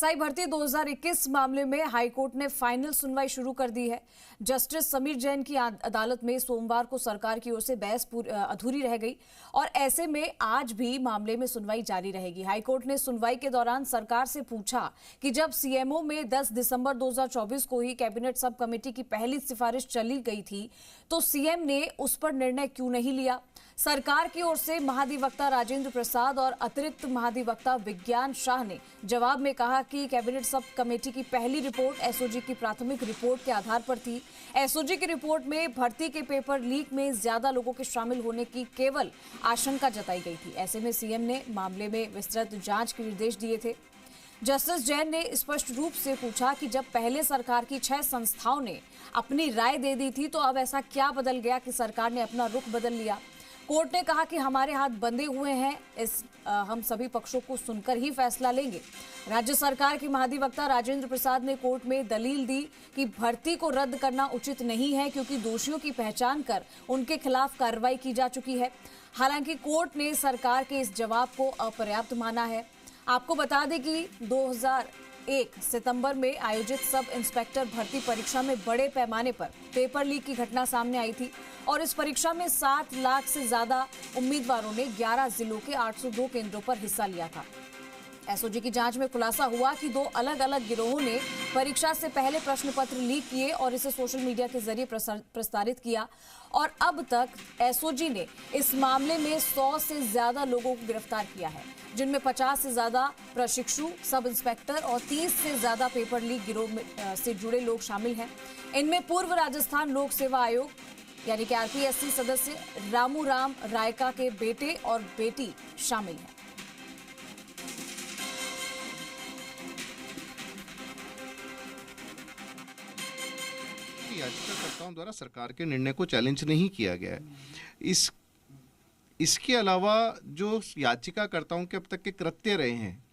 SI भर्ती 2021 मामले में हाईकोर्ट ने फाइनल सुनवाई शुरू कर दी है। जस्टिस समीर जैन की अदालत में सोमवार को सरकार की ओर से बहस अधूरी रह गई और ऐसे में आज भी मामले में सुनवाई जारी रहेगी। हाईकोर्ट ने सुनवाई के दौरान सरकार से पूछा कि जब सीएमओ में 10 दिसंबर 2024 को ही कैबिनेट सब कमेटी की पहली सिफारिश चली गई थी तो सीएम ने उस पर निर्णय क्यों नहीं लिया। सरकार की ओर से महाधिवक्ता राजेंद्र प्रसाद और अतिरिक्त महाधिवक्ता विज्ञान शाह ने जवाब में कहा कि कैबिनेट सब कमेटी की पहली रिपोर्ट एसओजी की प्राथमिक रिपोर्ट के आधार पर थी। एसओजी की रिपोर्ट में भर्ती के पेपर लीक में ज्यादा लोगों के शामिल होने की केवल आशंका जताई गई थी। ऐसे में सीएम ने मामले में विस्तृत जांच के निर्देश दिए थे। जस्टिस जैन ने स्पष्ट रूप से पूछा कि जब पहले सरकार की 6 संस्थाओं ने अपनी राय दे दी थी तो अब ऐसा क्या बदल गया कि सरकार ने अपना रुख बदल लिया। कोर्ट ने कहा कि हमारे हाथ बंधे हुए हैं, हम सभी पक्षों को सुनकर ही फैसला लेंगे। राज्य सरकार के महाधिवक्ता राजेंद्र प्रसाद ने कोर्ट में दलील दी कि भर्ती को रद्द करना उचित नहीं है क्योंकि दोषियों की पहचान कर उनके खिलाफ कार्रवाई की जा चुकी है। हालांकि कोर्ट ने सरकार के इस जवाब को अपर्याप्त माना है। आपको बता दें कि 2001 सितंबर में आयोजित सब इंस्पेक्टर भर्ती परीक्षा में बड़े पैमाने पर पेपर लीक की घटना सामने आई थी और इस परीक्षा में 7 लाख से ज्यादा उम्मीदवारों ने 11 जिलों के 802 केंद्रों पर हिस्सा लिया था। एसओजी की जांच में खुलासा हुआ कि 2 अलग अलग गिरोहों ने परीक्षा से पहले प्रश्न पत्र लीक किए और इसे सोशल मीडिया के जरिए प्रसारित किया और अब तक एसओजी ने इस मामले में 100 से ज्यादा लोगों को गिरफ्तार किया है, जिनमें 50 से ज्यादा प्रशिक्षु, सब इंस्पेक्टर और 30 से ज्यादा पेपर लीक गिरोह से जुड़े लोग शामिल हैं। इनमें पूर्व राजस्थान लोक सेवा आयोग यानी कि आरपीएससी सदस्य रामू राम रायका के बेटे और बेटी शामिल हैं। याचिकाकर्ताओं द्वारा सरकार के निर्णय को चैलेंज नहीं किया गया है। इसके अलावा जो याचिकाकर्ताओं के अब तक के कृत्य रहे हैं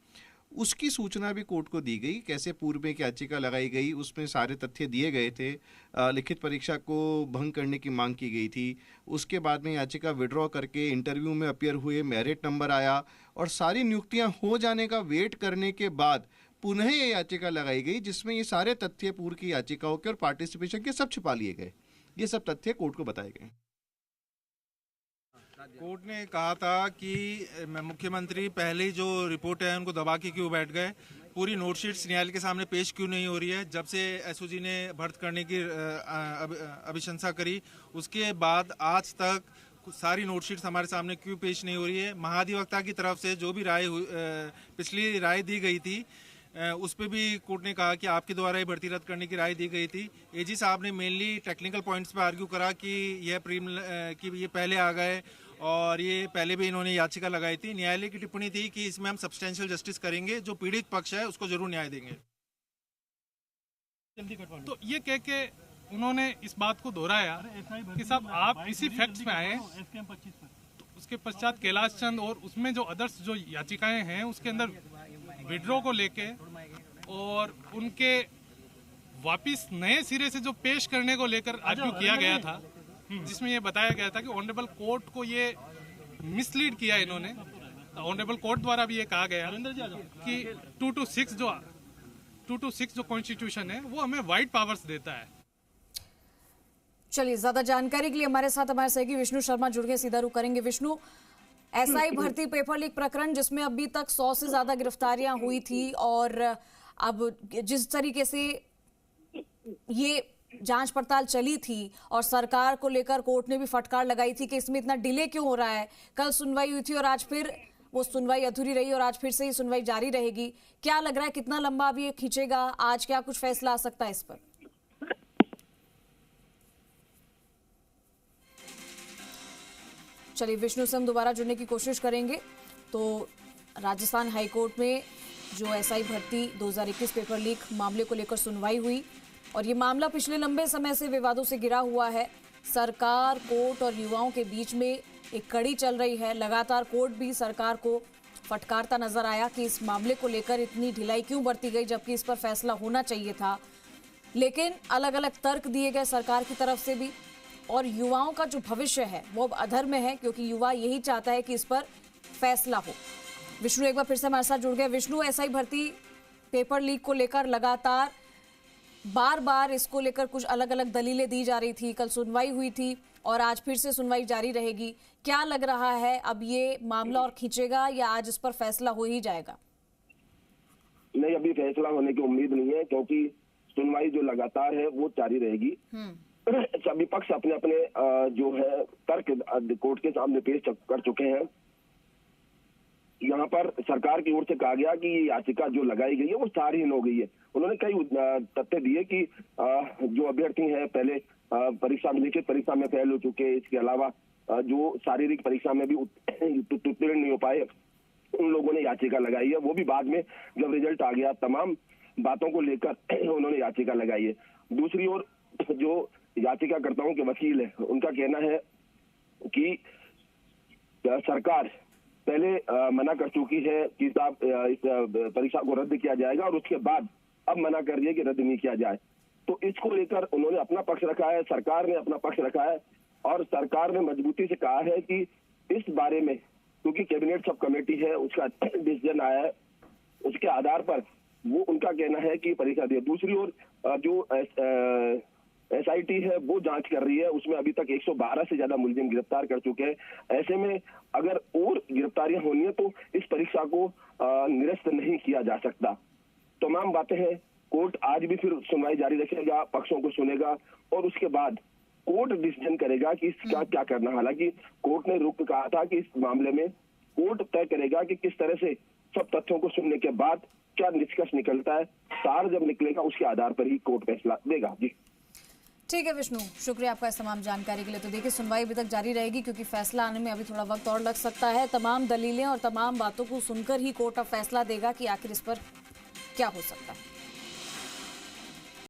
उसकी सूचना भी कोर्ट को दी गई। कैसे पूर्व में एक याचिका लगाई गई, उसमें सारे तथ्य दिए गए थे। लिखित परीक्षा को भंग करने की मांग की गई थी। उसके बाद में याचिका विड्रॉ करके इंटरव्यू में अपीयर हुए, मेरिट नंबर आया और सारी नियुक्तियां हो जाने का वेट करने के बाद पुनः ये याचिका लगाई गई जिसमें ये सारे तथ्य पूर्व की याचिकाओं के और पार्टिसिपेशन के सब छिपा लिए गए। ये सब तथ्य कोर्ट को बताए गए। कोर्ट ने कहा था कि मुख्यमंत्री पहले जो रिपोर्ट है उनको दबा के क्यों बैठ गए, पूरी नोटशीट्स न्यायालय के सामने पेश क्यों नहीं हो रही है। जब से एसओजी ने भर्ती करने की अभिशंसा करी उसके बाद आज तक सारी नोटशीट्स हमारे सामने क्यों पेश नहीं हो रही है। महाधिवक्ता की तरफ से जो भी पिछली राय दी गई थी उस पर भी कोर्ट ने कहा कि आपके द्वारा ही भर्ती रद्द करने की राय दी गई थी। एजी साहब ने मेनली टेक्निकल पॉइंट्स पे आर्ग्यू करा कि ये पहले आ गए और ये पहले भी इन्होंने याचिका लगाई थी। न्यायालय की टिप्पणी थी कि इसमें हम सब्सटेंशियल जस्टिस करेंगे, जो पीड़ित पक्ष है उसको जरूर न्याय देंगे। तो ये कह के उन्होंने इस बात को दोहराया कि साहब आप इसी फैक्ट्स में आए। तो उसके पश्चात कैलाश चंद और उसमें जो अदर्स जो याचिकाएं हैं उसके अंदर विड्रॉ को लेके और उनके वापिस नए सिरे से जो पेश करने को लेकर आर्ग्यू किया गया था, जिसमें ये बताया गया था कि ऑनरेबल कोर्ट को ये मिसलीड किया इन्होंने। ऑनरेबल कोर्ट द्वारा भी ये कहा गया कि 226 जो कॉन्स्टिट्यूशन है वो हमें वाइड पावर्स देता है। चलिए, ज्यादा जानकारी के लिए हमारे साथ हमारे सहयोगी विष्णु शर्मा जुड़ गए, सीधा रुख करेंगे। विष्णु, एसआई भर्ती पेपर लीक प्रकरण जिसमें अभी तक 100 से ज्यादा गिरफ्तारियां हुई थी और अब जिस तरीके से ये जांच पड़ताल चली थी और सरकार को लेकर कोर्ट ने भी फटकार लगाई थी कि इसमें इतना डिले क्यों हो रहा है। कल सुनवाई हुई थी और आज फिर वो सुनवाई अधूरी रही और आज फिर से ये सुनवाई जारी रहेगी। क्या लग रहा है कितना लंबा अब ये खींचेगा? आज क्या कुछ फैसला आ सकता है इस पर? चलिए, विष्णु से हम दोबारा जुड़ने की कोशिश करेंगे। तो राजस्थान हाईकोर्ट में जो एसआई भर्ती 2021 पेपर लीक मामले को लेकर सुनवाई हुई और ये मामला पिछले लंबे समय से विवादों से घिरा हुआ है। सरकार, कोर्ट और युवाओं के बीच में एक कड़ी चल रही है। लगातार कोर्ट भी सरकार को फटकारता नजर आया कि इस मामले को लेकर इतनी ढिलाई क्यों बरती गई जबकि इस पर फैसला होना चाहिए था। लेकिन अलग अलग तर्क दिए गए सरकार की तरफ से भी और युवाओं का जो भविष्य है वो अब अधर में है क्योंकि युवा यही चाहता है कि इस पर फैसला हो। विष्णु एक बार फिर से हमारे साथ जुड़ गए। विष्णु, एसआई भर्ती पेपर लीक को लेकर लगातार बार बार इसको लेकर कुछ अलग अलग दलीलें दी जा रही थी। कल सुनवाई हुई थी और आज फिर से सुनवाई जारी रहेगी। क्या लग रहा है, अब ये मामला और खींचेगा या आज इस पर फैसला हो ही जाएगा? नहीं, अभी फैसला होने की उम्मीद नहीं है, क्योंकि सुनवाई जो लगातार है वो जारी रहेगी। सभी पक्ष अपने अपने जो है तर्क कोर्ट के सामने पेश कर चुके हैं। यहाँ पर सरकार की ओर से कहा गया कि ये याचिका जो लगाई गई है वो सारहीन हो गई है। उन्होंने कई तथ्य दिए कि जो अभ्यर्थी हैं पहले लिखित परीक्षा में फेल हो चुके, इसके अलावा जो शारीरिक परीक्षा में भी उत्तीर्ण नहीं हो पाए, उन लोगों ने याचिका लगाई है। वो भी बाद में जब रिजल्ट आ गया, तमाम बातों को लेकर उन्होंने याचिका लगाई है। दूसरी ओर जो याचिकाकर्ताओं के वकील है, उनका कहना है कि सरकार पहले मना कर चुकी है कि साहब इस परीक्षा को रद्द किया जाएगा, और उसके बाद अब मना कर दिया कि रद्द नहीं किया जाए। तो इसको लेकर उन्होंने अपना पक्ष रखा है, सरकार ने अपना पक्ष रखा है, और सरकार ने मजबूती से कहा है कि इस बारे में, क्योंकि कैबिनेट सब कमेटी है, उसका डिसीजन आया है, उसके आधार पर वो उनका कहना है कि परीक्षा दिया। दूसरी ओर जो SIT है वो जांच कर रही है, उसमें अभी तक 112 से ज्यादा मुलजिम गिरफ्तार कर चुके हैं। ऐसे में अगर और गिरफ्तारियां होनी है तो इस परीक्षा को निरस्त नहीं किया जा सकता। तमाम बातें हैं। कोर्ट आज भी फिर सुनवाई जारी रखेगा, पक्षों को सुनेगा, और उसके बाद कोर्ट डिसीजन करेगा कि इसका क्या करना। हालांकि कोर्ट ने रुक कहा था कि इस मामले में कोर्ट तय करेगा कि किस तरह से सब तथ्यों को सुनने के बाद क्या निष्कर्ष निकलता है। सार जब निकलेगा उसके आधार पर ही कोर्ट फैसला देगा। जी ठीक है विष्णु, शुक्रिया आपका इस तमाम जानकारी के लिए। तो देखिए, सुनवाई अभी तक जारी रहेगी क्योंकि फैसला आने में अभी थोड़ा वक्त और लग सकता है। तमाम दलीलें और तमाम बातों को सुनकर ही कोर्ट अब फैसला देगा कि आखिर इस पर क्या हो सकता है।